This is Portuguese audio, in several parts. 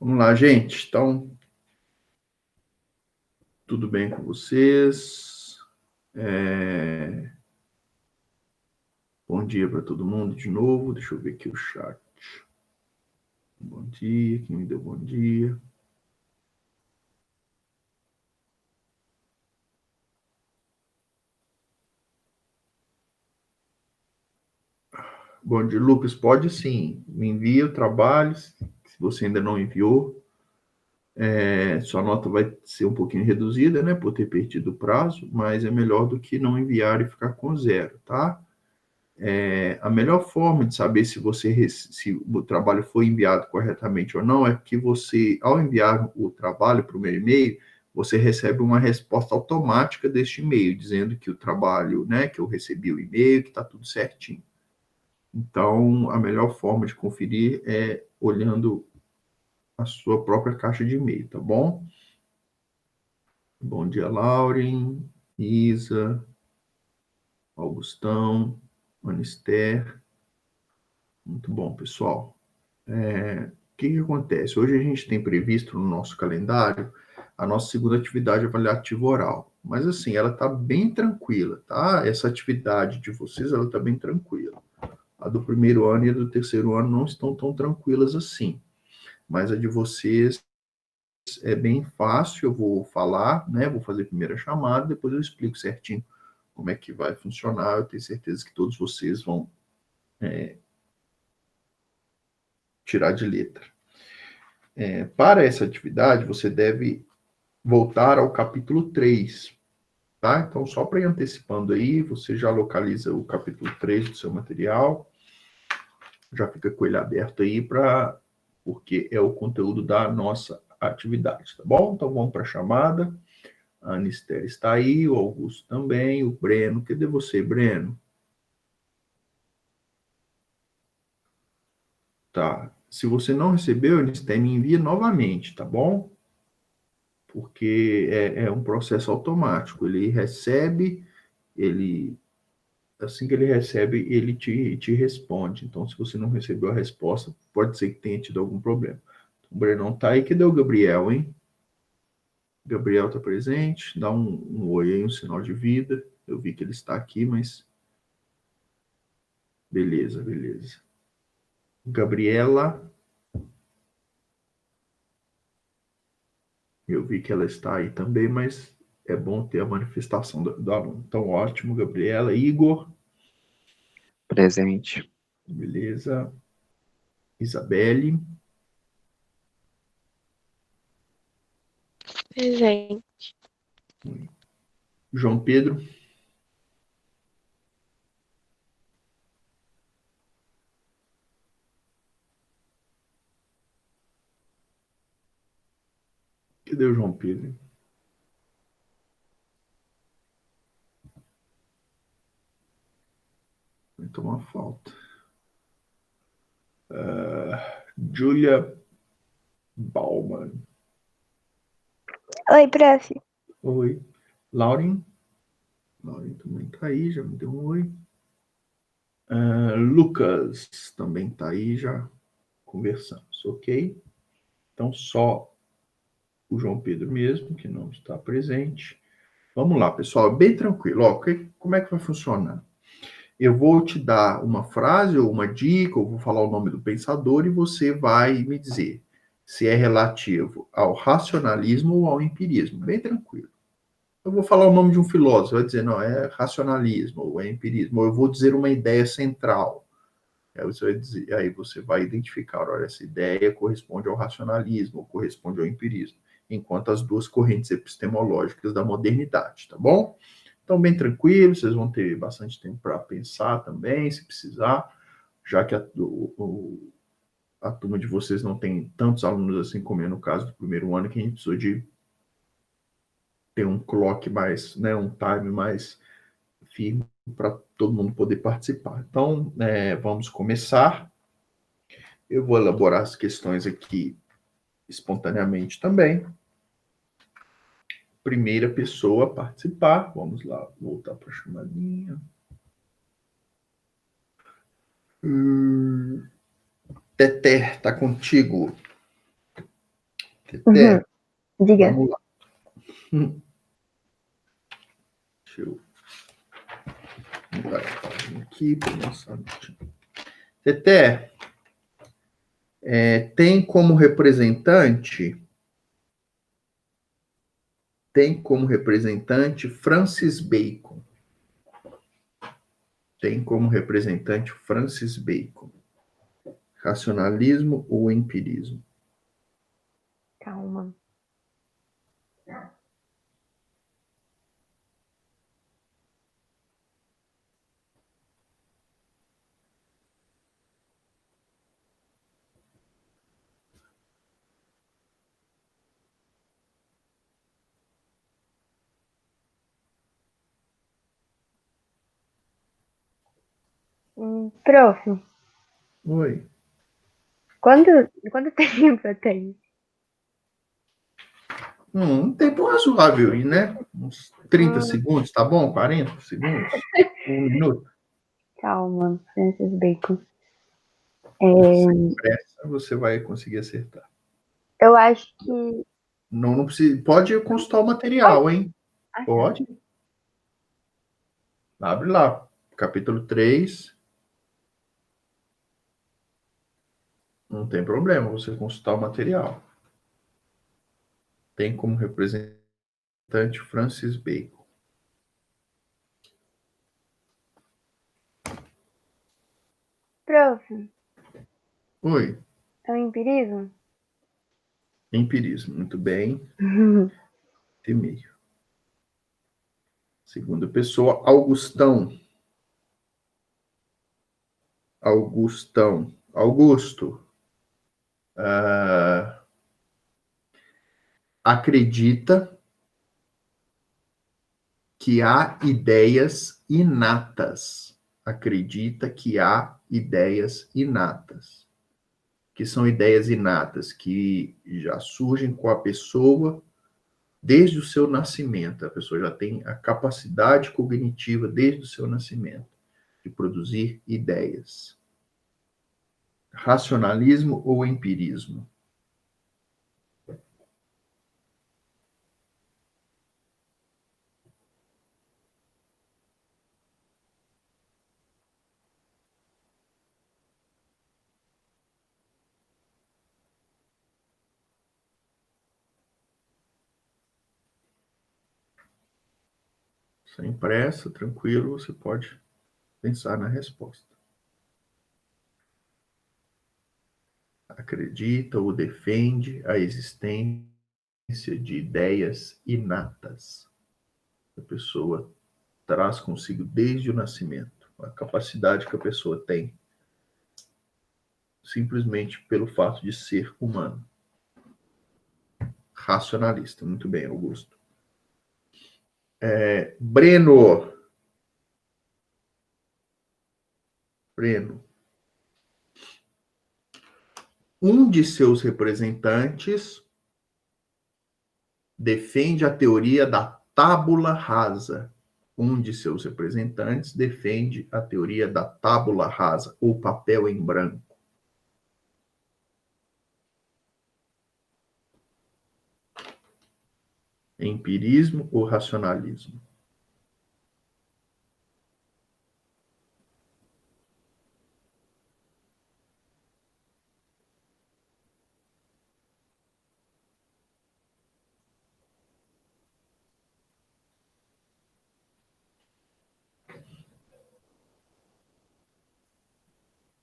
Vamos lá, gente. Então, tudo bem com vocês? Bom dia para todo mundo de novo. Deixa eu ver aqui o chat. Bom dia, quem me deu bom dia? Bom dia, Lucas. Pode sim. Me envia o trabalho. Se você ainda não enviou, sua nota vai ser um pouquinho reduzida, né? Por ter perdido o prazo, mas é melhor do que não enviar e ficar com zero, tá? A melhor forma de saber se o trabalho foi enviado corretamente ou não é que você, ao enviar o trabalho para o meu e-mail, você recebe uma resposta automática deste e-mail, dizendo que o trabalho, né, que eu recebi o e-mail, que está tudo certinho. Então, a melhor forma de conferir é olhando a sua própria caixa de e-mail, tá bom? Bom dia, Lauren, Isa, Augustão, Anister. Muito bom, pessoal. O que acontece? Hoje a gente tem previsto no nosso calendário a nossa segunda atividade avaliativa oral. Mas assim, ela está bem tranquila, tá? Essa atividade de vocês, ela está bem tranquila. A do primeiro ano e a do terceiro ano não estão tão tranquilas assim. Mas a de vocês é bem fácil, eu vou falar, né? Vou fazer a primeira chamada, depois eu explico certinho como é que vai funcionar. Eu tenho certeza que todos vocês vão tirar de letra. Para essa atividade, você deve voltar ao capítulo 3, tá? Então, só para ir antecipando aí, você já localiza o capítulo 3 do seu material, já fica com ele aberto aí, porque é o conteúdo da nossa atividade, tá bom? Então, vamos para a chamada. A Anistéria está aí, o Augusto também, o Breno. Cadê você, Breno? Tá. Se você não recebeu, Anistéria, me envia novamente, tá bom? Porque é um processo automático. Ele recebe, ele assim que ele recebe, ele te responde. Então, se você não recebeu a resposta, pode ser que tenha tido algum problema. Então, o Brenão tá aí. Cadê o Gabriel, hein? Gabriel tá presente. Dá um oi aí, um sinal de vida. Eu vi que ele está aqui, mas beleza, beleza. Gabriela, eu vi que ela está aí também, mas é bom ter a manifestação do aluno. Então, ótimo, Gabriela. Igor, Presente. beleza. Isabelle, Presente. João Pedro, cadê o João Pedro? Vai tomar falta. Julia Bauman. Oi, prof. Oi. Lauren. Lauren também está aí, já me deu um oi. Lucas também está aí, já conversamos, ok? Então, só o João Pedro mesmo, que não está presente. Vamos lá, pessoal, bem tranquilo. Ó, como é que vai funcionar? Eu vou te dar uma frase ou uma dica, ou vou falar o nome do pensador, e você vai me dizer se é relativo ao racionalismo ou ao empirismo. Bem tranquilo. Eu vou falar o nome de um filósofo, vai dizer, não, é racionalismo ou é empirismo, ou eu vou dizer uma ideia central. Aí você vai identificar, olha, essa ideia corresponde ao racionalismo, ou corresponde ao empirismo, enquanto as duas correntes epistemológicas da modernidade, tá bom? Então, bem tranquilo, vocês vão ter bastante tempo para pensar também, se precisar, já que a turma de vocês não tem tantos alunos assim como é no caso do primeiro ano, que a gente precisou de ter um clock mais, né, um time mais firme para todo mundo poder participar. Então, vamos começar. Eu vou elaborar as questões aqui espontaneamente também. Primeira pessoa a participar. Vamos lá, voltar para a chamadinha. Teté, tá contigo. Teté, Diga. vamos lá. Deixa eu mudar a página aqui para mostrar. Teté, tem como representante Francis Bacon. Tem como representante Francis Bacon. Racionalismo ou empirismo? Calma. Prof, Oi. quanto tempo eu tenho? Um tempo razoável aí, né? Uns 30 segundos, tá bom? 40 segundos? 1 minuto? Calma, Francis Bacon. Sem pressa, você vai conseguir acertar. Eu acho que. Não precisa. Pode consultar o material, hein? Ah, tá. Pode. Abre lá. Capítulo 3. Não tem problema você consultar o material. Tem como representante Francis Bacon. Prof, Oi. é o empirismo? Empirismo. Muito bem. E-mail. Segunda pessoa, Augustão. Augusto. Acredita que há ideias inatas. Acredita que há ideias inatas. Que são ideias inatas que já surgem com a pessoa desde o seu nascimento. A pessoa já tem a capacidade cognitiva desde o seu nascimento de produzir ideias. Racionalismo ou empirismo? Sem pressa, tranquilo, você pode pensar na resposta. Acredita ou defende a existência de ideias inatas. A pessoa traz consigo desde o nascimento, a capacidade que a pessoa tem, simplesmente pelo fato de ser humano. Racionalista. Muito bem, Augusto. Breno. Um de seus representantes defende a teoria da tábula rasa. Um de seus representantes defende a teoria da tábula rasa, ou papel em branco. Empirismo ou racionalismo?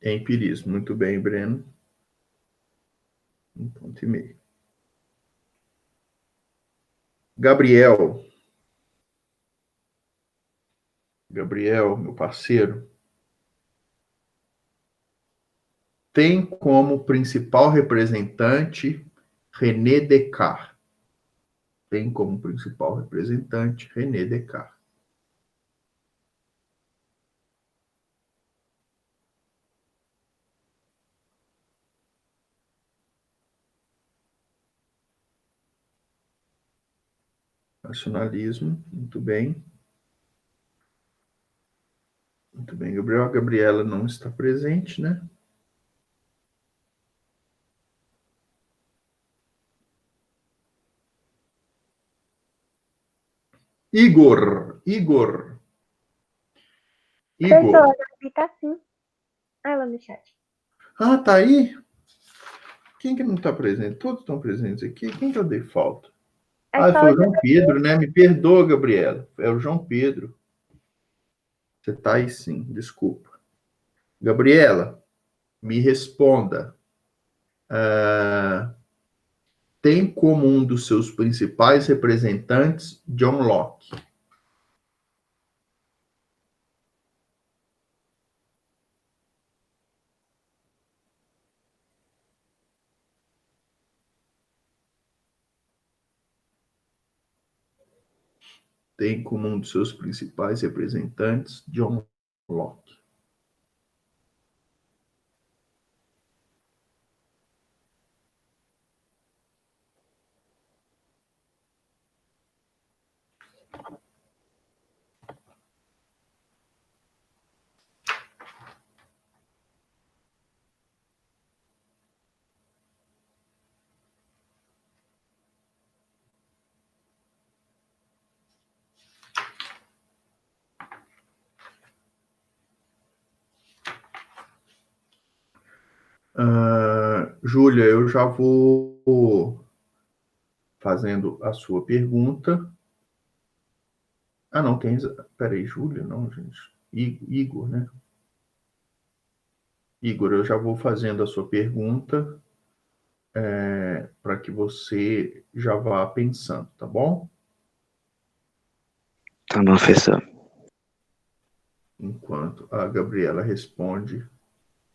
Empirismo. Muito bem, Breno. 1,5 ponto. Gabriel, meu parceiro, tem como principal representante René Descartes. Tem como principal representante René Descartes. Racionalismo, muito bem. Muito bem, Gabriel. A Gabriela não está presente, né? Igor. Professor, Igor. a Gabi tá sim. Ela no chat. Ah, tá aí? Quem que não está presente? Todos estão presentes aqui. Quem que eu dei falta? É Ah, só foi o o João Pedro, né? Me perdoa, Gabriela. É o João Pedro. Você está aí sim, desculpa. Gabriela, me responda. Tem como um dos seus principais representantes John Locke? Tem como um dos seus principais representantes John Locke? Júlia, eu já vou fazendo a sua pergunta. Ah, não, tem. Peraí, Júlia, não, gente. Igor, né? Igor, eu já vou fazendo a sua pergunta para que você já vá pensando, tá bom? Tá bom, professor. Enquanto a Gabriela responde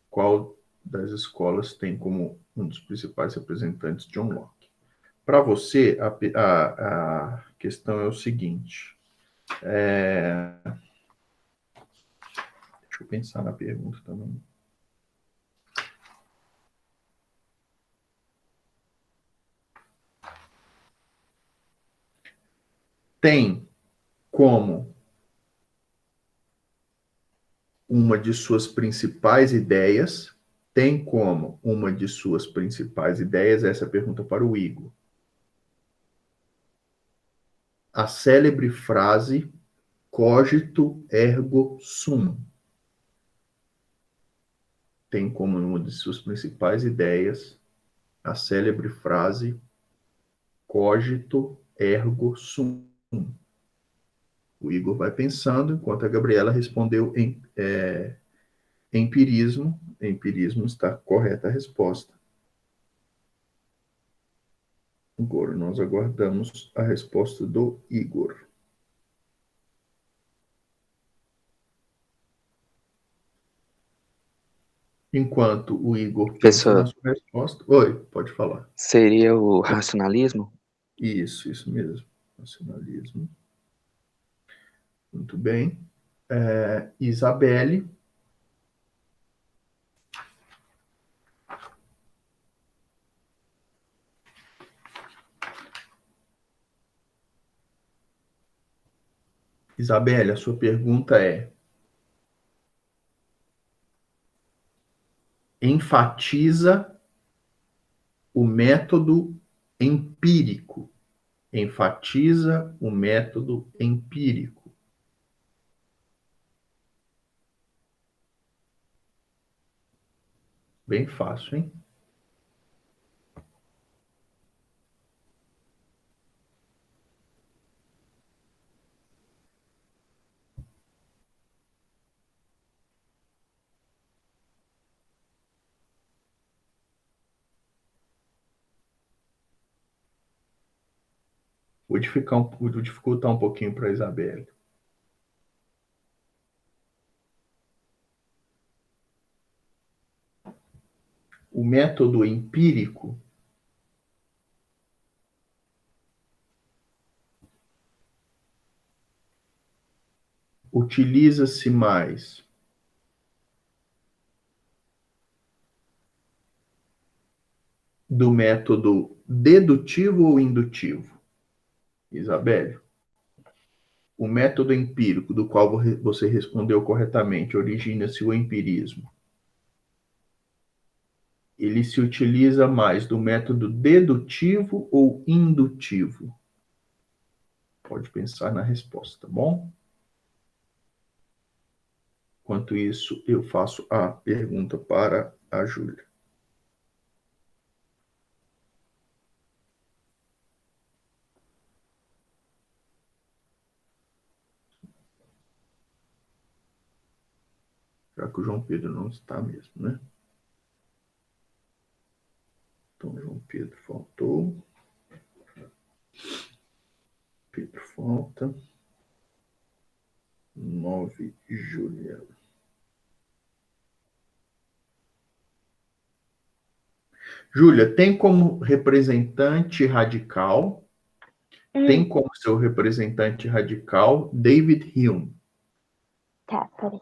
qual das escolas tem como um dos principais representantes John Locke. Para você, a questão é o seguinte. Deixa eu pensar na pergunta também. Tem como uma de suas principais ideias, essa é a pergunta para o Igor, a célebre frase cogito ergo sum. Tem como uma de suas principais ideias a célebre frase cogito ergo sum. O Igor vai pensando, enquanto a Gabriela respondeu em empirismo. Empirismo está correta a resposta. Agora nós aguardamos a resposta do Igor. Enquanto o Igor pensa na Professor, sua resposta. Oi, pode falar. seria o racionalismo? Isso mesmo. Nacionalismo. Muito bem. Isabelle. Isabelle, a sua pergunta é: enfatiza o método empírico. Enfatiza o método empírico. Bem fácil, hein? Vou dificultar um pouquinho para a Isabelle. O método empírico utiliza-se mais do método dedutivo ou indutivo? Isabelle, o método empírico do qual você respondeu corretamente, origina-se o empirismo. Ele se utiliza mais do método dedutivo ou indutivo? Pode pensar na resposta, tá bom? Enquanto isso, eu faço a pergunta para a Júlia. Já que o João Pedro não está mesmo, né? Então, João Pedro faltou. Pedro falta. 9, Júlia. Júlia, tem como representante radical, tem como seu representante radical David Hume. Tá, peraí.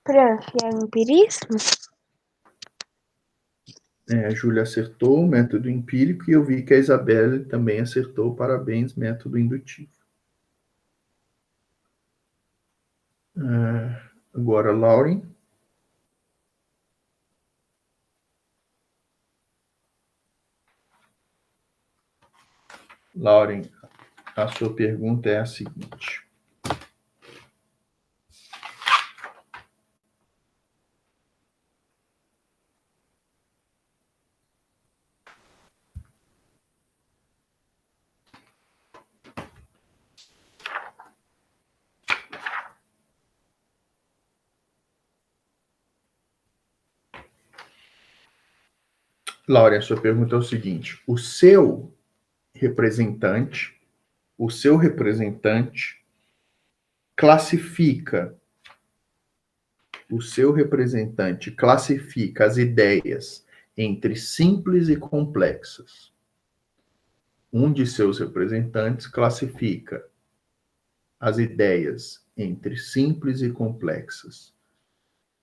Prof, é empirismo? A Júlia acertou o método empírico e eu vi que a Isabelle também acertou. Parabéns, método indutivo. Agora, Lauren. Lauren, a sua pergunta é a seguinte. Lauren, a sua pergunta é o seguinte. O seu representante classifica as ideias entre simples e complexas. Um de seus representantes classifica as ideias entre simples e complexas.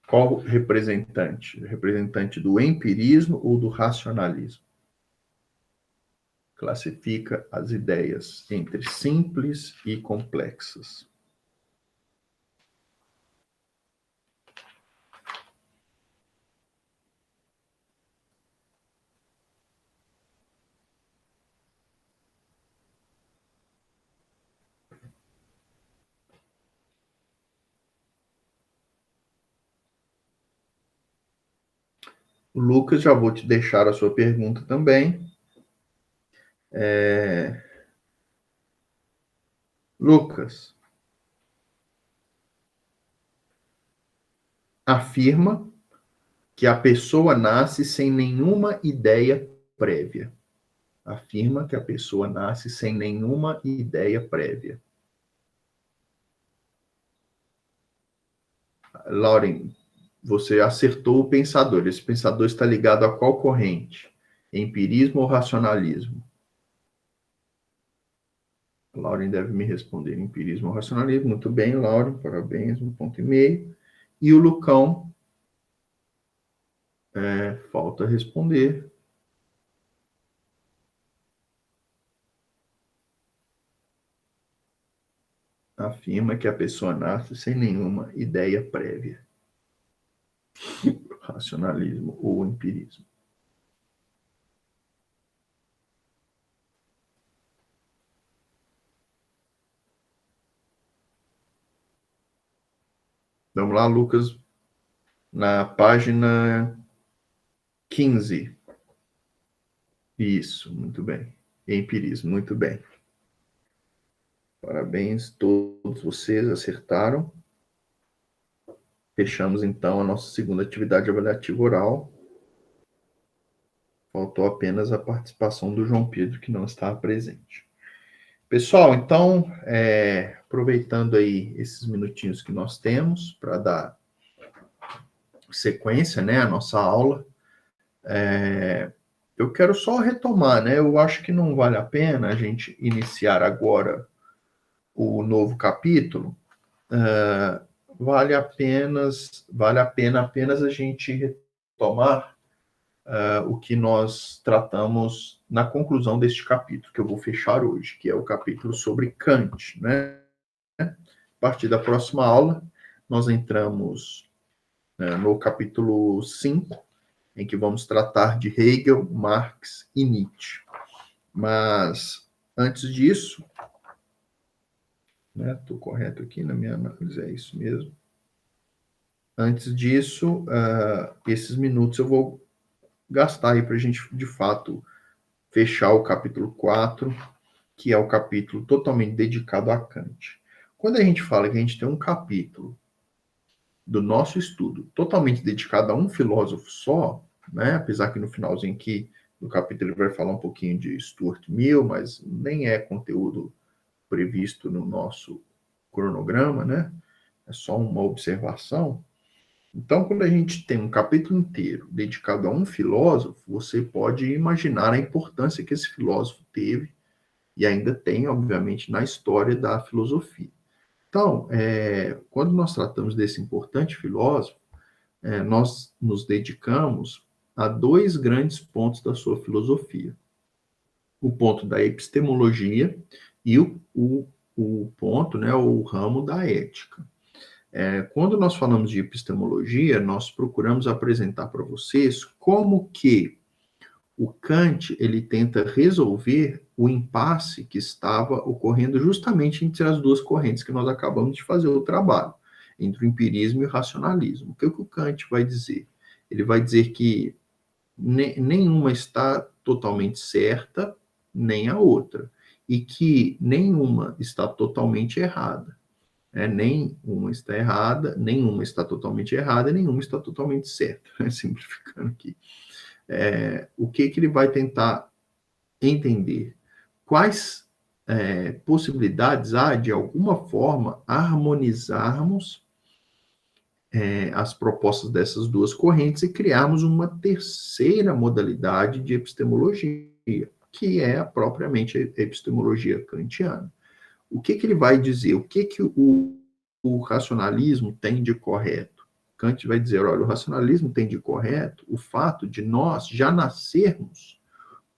Qual representante? Representante do empirismo ou do racionalismo? Classifica as ideias entre simples e complexas. Lucas, já vou te deixar a sua pergunta também. Lucas, afirma que a pessoa nasce sem nenhuma ideia prévia. Afirma que a pessoa nasce sem nenhuma ideia prévia. Lauren, você acertou o pensador. Esse pensador está ligado a qual corrente? Empirismo ou racionalismo? Lauren deve me responder empirismo ou racionalismo. Muito bem, Lauren, parabéns, 1,5 ponto. E o Lucão, falta responder. Afirma que a pessoa nasce sem nenhuma ideia prévia. Racionalismo ou empirismo. Vamos lá, Lucas, na página 15. Isso, muito bem. Empirismo, muito bem. Parabéns, todos vocês acertaram. Fechamos, então, a nossa segunda atividade avaliativa oral. Faltou apenas a participação do João Pedro, que não estava presente. Pessoal, então, aproveitando aí esses minutinhos que nós temos para dar sequência, né, à nossa aula, eu quero só retomar, né? Eu acho que não vale a pena a gente iniciar agora o novo capítulo, vale a pena apenas a gente retomar o que nós tratamos na conclusão deste capítulo, que eu vou fechar hoje, que é o capítulo sobre Kant, né? A partir da próxima aula, nós entramos no capítulo 5, em que vamos tratar de Hegel, Marx e Nietzsche. Mas, antes disso, né, estou correto aqui na minha análise, é isso mesmo. Antes disso, esses minutos eu vou gastar aí para a gente, de fato, fechar o capítulo 4, que é o capítulo totalmente dedicado a Kant. Quando a gente fala que a gente tem um capítulo do nosso estudo totalmente dedicado a um filósofo só, né, apesar que no finalzinho aqui do capítulo ele vai falar um pouquinho de Stuart Mill, mas nem é conteúdo previsto no nosso cronograma, né? É só uma observação. Então, quando a gente tem um capítulo inteiro dedicado a um filósofo, você pode imaginar a importância que esse filósofo teve e ainda tem, obviamente, na história da filosofia. Então, quando nós tratamos desse importante filósofo, nós nos dedicamos a dois grandes pontos da sua filosofia. O ponto da epistemologia e o ponto, né, o ramo da ética. Quando nós falamos de epistemologia, nós procuramos apresentar para vocês como que o Kant ele tenta resolver o impasse que estava ocorrendo justamente entre as duas correntes que nós acabamos de fazer o trabalho, entre o empirismo e o racionalismo. O que o Kant vai dizer? Ele vai dizer que nenhuma está totalmente certa, nem a outra, e que nenhuma está totalmente errada. Nem uma está errada, nenhuma está totalmente errada, nenhuma está totalmente certa, simplificando aqui. O que ele vai tentar entender? Quais possibilidades há de alguma forma harmonizarmos as propostas dessas duas correntes e criarmos uma terceira modalidade de epistemologia, que é propriamente a epistemologia kantiana. O que ele vai dizer? O que o racionalismo tem de correto? Kant vai dizer, olha, o racionalismo tem de correto o fato de nós já nascermos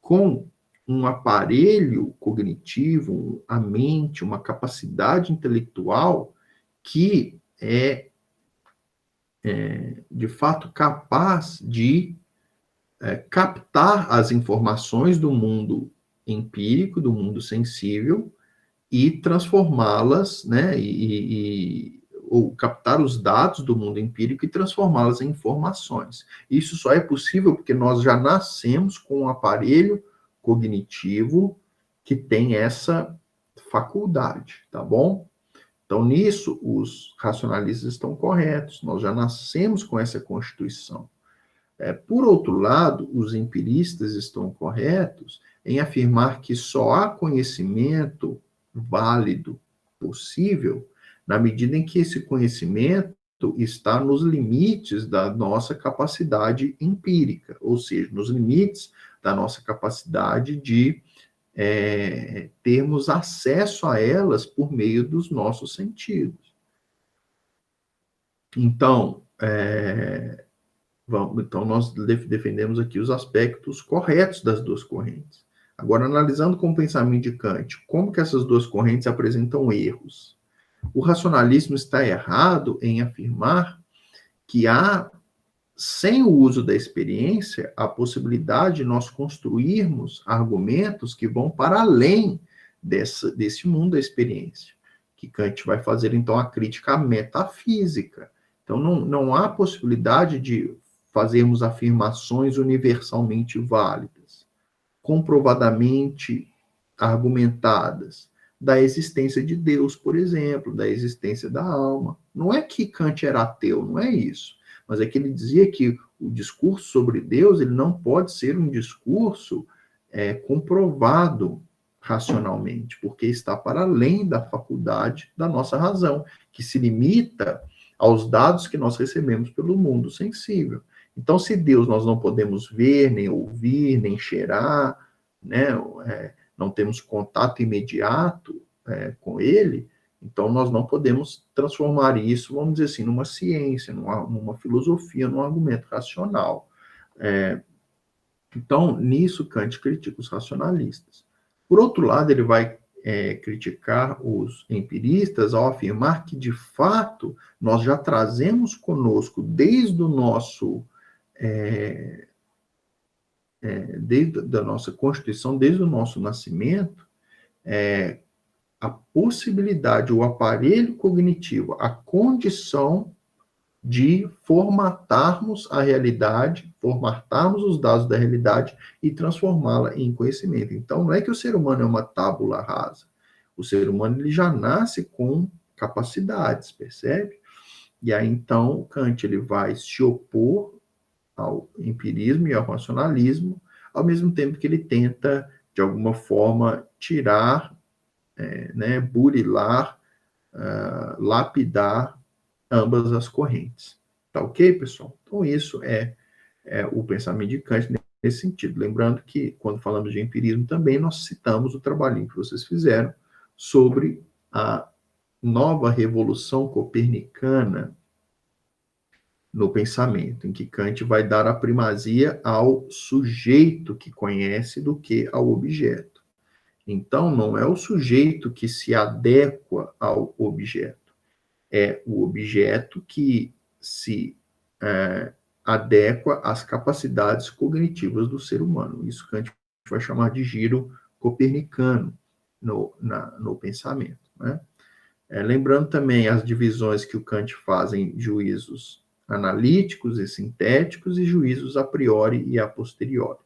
com um aparelho cognitivo, a mente, uma capacidade intelectual que de fato capaz de captar as informações do mundo empírico, do mundo sensível, e transformá-las, né, ou captar os dados do mundo empírico e transformá-las em informações. Isso só é possível porque nós já nascemos com um aparelho cognitivo que tem essa faculdade, tá bom? Então, nisso, os racionalistas estão corretos, nós já nascemos com essa constituição. Por outro lado, os empiristas estão corretos em afirmar que só há conhecimento válido possível na medida em que esse conhecimento está nos limites da nossa capacidade empírica, ou seja, nos limites da nossa capacidade de termos acesso a elas por meio dos nossos sentidos. Então, então nós defendemos aqui os aspectos corretos das duas correntes. Agora, analisando com o pensamento de Kant, como que essas duas correntes apresentam erros? O racionalismo está errado em afirmar que há, sem o uso da experiência, a possibilidade de nós construirmos argumentos que vão para além desse mundo da experiência. Que Kant vai fazer, então, a crítica metafísica. Então, não há possibilidade de fazermos afirmações universalmente válidas, comprovadamente argumentadas, da existência de Deus, por exemplo, da existência da alma. Não é que Kant era ateu, não é isso. Mas é que ele dizia que o discurso sobre Deus ele não pode ser um discurso comprovado racionalmente, porque está para além da faculdade da nossa razão, que se limita aos dados que nós recebemos pelo mundo sensível. Então, se Deus nós não podemos ver, nem ouvir, nem cheirar, né, não temos contato imediato com ele, Então, nós não podemos transformar isso, vamos dizer assim, numa ciência, numa filosofia, num argumento racional. Então, nisso, Kant critica os racionalistas. Por outro lado, ele vai criticar os empiristas ao afirmar que, de fato, nós já trazemos conosco, desde o nosso desde a nossa constituição, desde o nosso nascimento, a possibilidade, o aparelho cognitivo, a condição de formatarmos a realidade, formatarmos os dados da realidade e transformá-la em conhecimento. Então, não é que o ser humano é uma tábula rasa. O ser humano ele já nasce com capacidades, percebe? E aí, então, Kant ele vai se opor ao empirismo e ao racionalismo, ao mesmo tempo que ele tenta, de alguma forma, tirar, burilar, lapidar ambas as correntes. Tá ok, pessoal? Então, isso é o pensamento de Kant nesse sentido. Lembrando que, quando falamos de empirismo, também nós citamos o trabalhinho que vocês fizeram sobre a nova revolução copernicana no pensamento, em que Kant vai dar a primazia ao sujeito que conhece do que ao objeto. Então, não é o sujeito que se adequa ao objeto, é o objeto que se adequa às capacidades cognitivas do ser humano. Isso Kant vai chamar de giro copernicano no pensamento. Né? Lembrando também as divisões que o Kant faz em juízos analíticos e sintéticos e juízos a priori e a posteriori.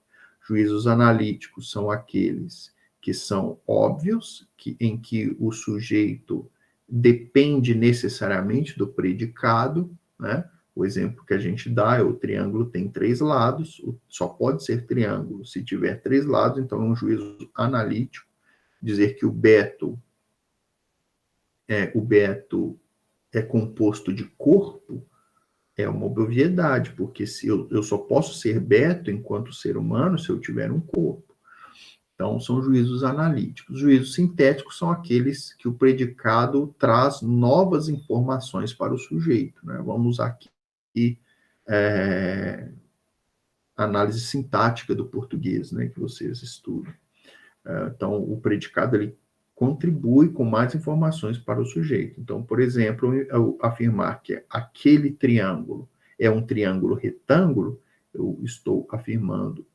Juízos analíticos são aqueles que são óbvios, em que o sujeito depende necessariamente do predicado, né? O exemplo que a gente dá é o triângulo tem 3 lados, só pode ser triângulo se tiver 3 lados, então é um juízo analítico. Dizer que o beto é composto de corpo é uma obviedade, porque se eu só posso ser beto enquanto ser humano se eu tiver um corpo. Então, são juízos analíticos. Juízos sintéticos são aqueles que o predicado traz novas informações para o sujeito. Né? Vamos usar aqui análise sintática do português, né, que vocês estudam. Então, o predicado ele contribui com mais informações para o sujeito. Então, por exemplo, eu afirmar que aquele triângulo é um triângulo retângulo, eu estou afirmando,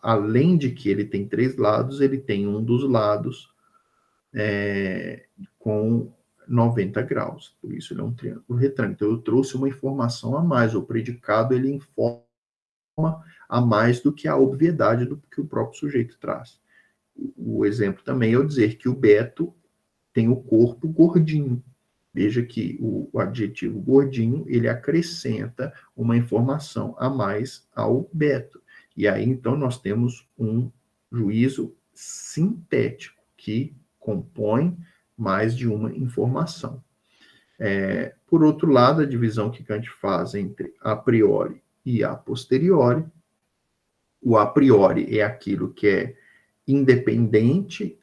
além de que ele tem 3 lados, ele tem um dos lados com 90 graus. Por isso, ele é um triângulo retângulo. Então, eu trouxe uma informação a mais. O predicado, ele informa a mais do que a obviedade do que o próprio sujeito traz. O exemplo também é eu dizer que o beto tem o corpo gordinho. Veja que o adjetivo gordinho, ele acrescenta uma informação a mais ao beto. E aí, então, nós temos um juízo sintético, que compõe mais de uma informação. Por outro lado, a divisão que Kant faz entre a priori e a posteriori, o a priori é aquilo que é independente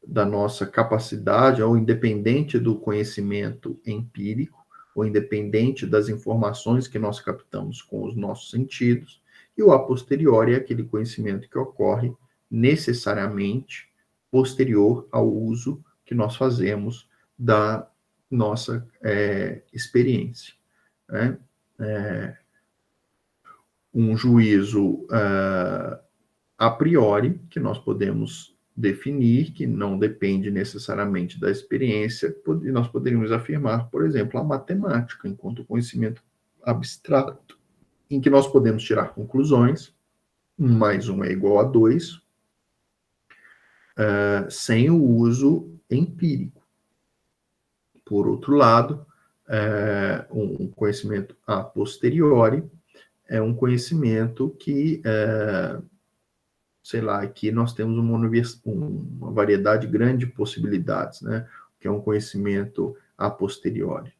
da nossa capacidade, ou independente do conhecimento empírico, ou independente das informações que nós captamos com os nossos sentidos, e o a posteriori é aquele conhecimento que ocorre necessariamente posterior ao uso que nós fazemos da nossa experiência. Né? Um juízo a priori, que nós podemos definir, que não depende necessariamente da experiência, e nós poderíamos afirmar, por exemplo, a matemática, enquanto conhecimento abstrato, em que nós podemos tirar conclusões, 1 mais 1 é igual a 2, sem o uso empírico. Por outro lado, um conhecimento a posteriori é um conhecimento que, sei lá, aqui nós temos uma variedade grande de possibilidades, né? Que é um conhecimento a posteriori.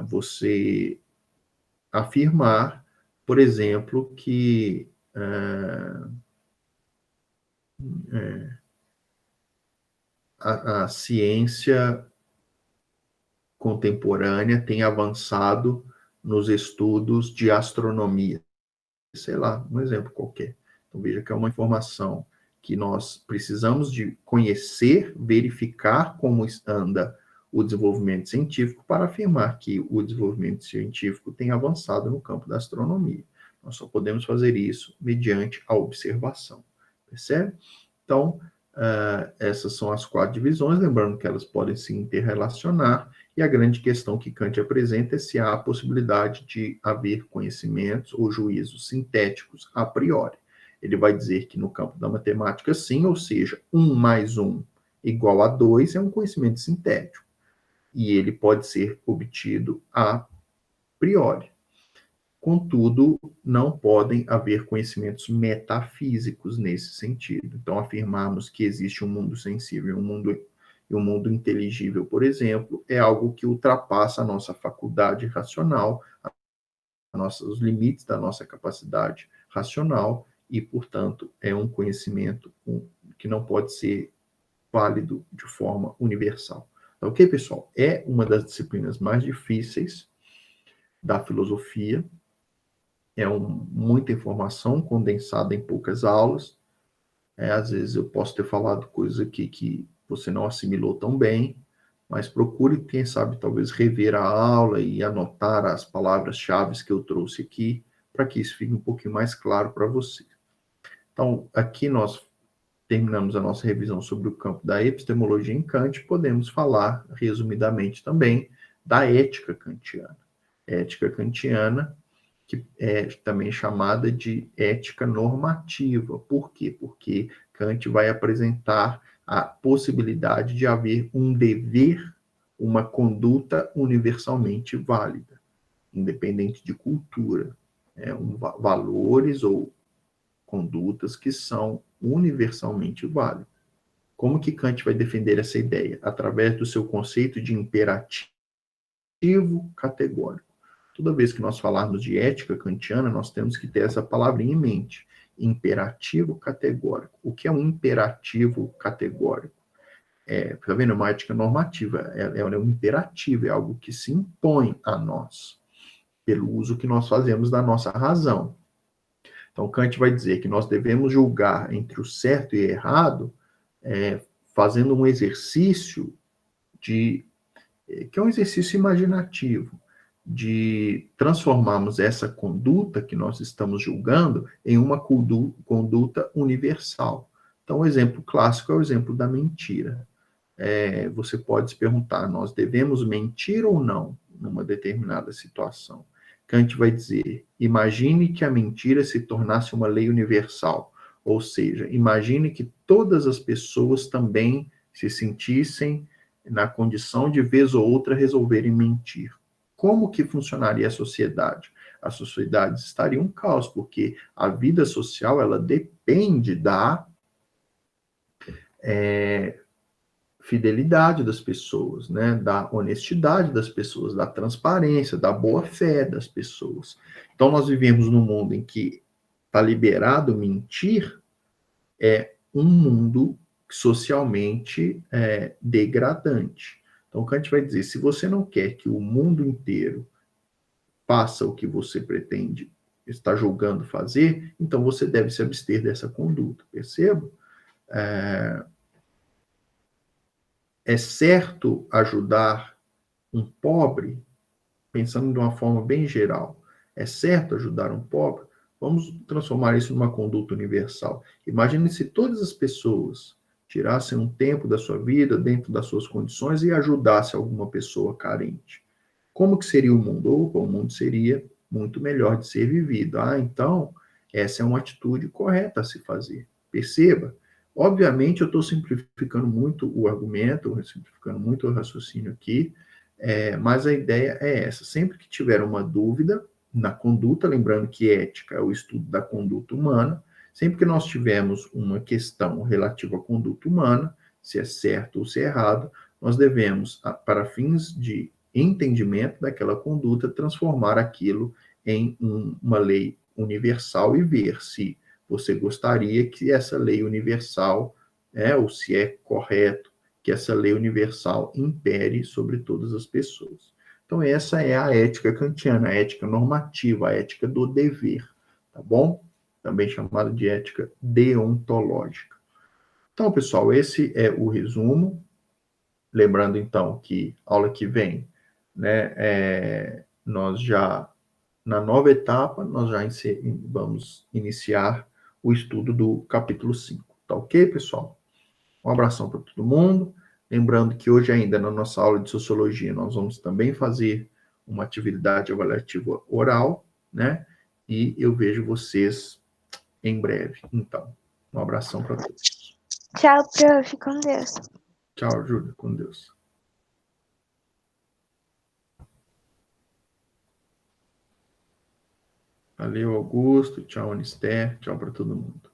Você afirmar, por exemplo, que a ciência contemporânea tem avançado nos estudos de astronomia. Sei lá, um exemplo qualquer. Então, veja que é uma informação que nós precisamos de conhecer, verificar como anda o desenvolvimento científico para afirmar que o desenvolvimento científico tem avançado no campo da astronomia. Nós só podemos fazer isso mediante a observação, percebe? Então, essas são as 4 divisões, lembrando que elas podem se interrelacionar, e a grande questão que Kant apresenta é se há a possibilidade de haver conhecimentos ou juízos sintéticos a priori. Ele vai dizer que no campo da matemática, sim, ou seja, 1 mais 1 igual a 2 é um conhecimento sintético, e ele pode ser obtido a priori. Contudo, não podem haver conhecimentos metafísicos nesse sentido. Então, afirmarmos que existe um mundo sensível e um mundo inteligível, por exemplo, é algo que ultrapassa a nossa faculdade racional, os limites da nossa capacidade racional, e, portanto, é um conhecimento que não pode ser válido de forma universal. Tá ok, pessoal? É uma das disciplinas mais difíceis da filosofia. É muita informação condensada em poucas aulas. Às vezes eu posso ter falado coisas aqui que você não assimilou tão bem, mas procure, quem sabe, talvez rever a aula e anotar as palavras-chave que eu trouxe aqui, para que isso fique um pouquinho mais claro para você. Então, aqui nós terminamos a nossa revisão sobre o campo da epistemologia em Kant. Podemos falar, resumidamente também, da ética kantiana. Ética kantiana, que é também chamada de ética normativa. Por quê? Porque Kant vai apresentar a possibilidade de haver um dever, uma conduta universalmente válida, independente de cultura, valores ou condutas que são universalmente válidas. Como que Kant vai defender essa ideia? Através do seu conceito de imperativo categórico. Toda vez que nós falarmos de ética kantiana, nós temos que ter essa palavrinha em mente. Imperativo categórico. O que é um imperativo categórico? Tá vendo? É uma ética normativa. É um imperativo, é algo que se impõe a nós, pelo uso que nós fazemos da nossa razão. Então, Kant vai dizer que nós devemos julgar entre o certo e o errado, fazendo um exercício que é um exercício imaginativo, de transformarmos essa conduta que nós estamos julgando em uma conduta universal. Então, o exemplo clássico é o exemplo da mentira. Você pode se perguntar, nós devemos mentir ou não numa determinada situação? Kant vai dizer, imagine que a mentira se tornasse uma lei universal, ou seja, imagine que todas as pessoas também se sentissem na condição de vez ou outra resolverem mentir. Como que funcionaria a sociedade? A sociedade estaria um caos, porque a vida social ela depende da fidelidade das pessoas, né? Da honestidade das pessoas, da transparência, da boa-fé das pessoas. Então, nós vivemos num mundo em que está liberado mentir, é um mundo socialmente degradante. Então, Kant vai dizer, se você não quer que o mundo inteiro faça o que você pretende, está julgando fazer, então você deve se abster dessa conduta, perceba? É certo ajudar um pobre, pensando de uma forma bem geral, é certo ajudar um pobre? Vamos transformar isso numa conduta universal. Imagine se todas as pessoas tirassem um tempo da sua vida, dentro das suas condições, e ajudassem alguma pessoa carente. Como que seria o mundo? Opa, o mundo seria muito melhor de ser vivido. Então, essa é uma atitude correta a se fazer. Perceba, obviamente eu estou simplificando muito o argumento, simplificando muito o raciocínio aqui, mas a ideia é essa. Sempre que tiver uma dúvida na conduta, lembrando que ética é o estudo da conduta humana, sempre que nós tivermos uma questão relativa à conduta humana, se é certo ou se é errado, nós devemos, para fins de entendimento daquela conduta, transformar aquilo em uma lei universal e ver se você gostaria que essa lei universal, ou se é correto que essa lei universal impere sobre todas as pessoas. Então, essa é a ética kantiana, a ética normativa, a ética do dever, tá bom? Também chamada de ética deontológica. Então, pessoal, esse é o resumo. Lembrando, então, que aula que vem, né, nós já, na nova etapa, nós já vamos iniciar o estudo do capítulo 5. Tá ok, pessoal? Um abração para todo mundo. Lembrando que hoje ainda, na nossa aula de Sociologia, nós vamos também fazer uma atividade avaliativa oral, né? E eu vejo vocês em breve. Então, um abração para todos. Tchau, prof. Com Deus. Tchau, Júlia. Com Deus. Valeu, Augusto. Tchau, Anister. Tchau para todo mundo.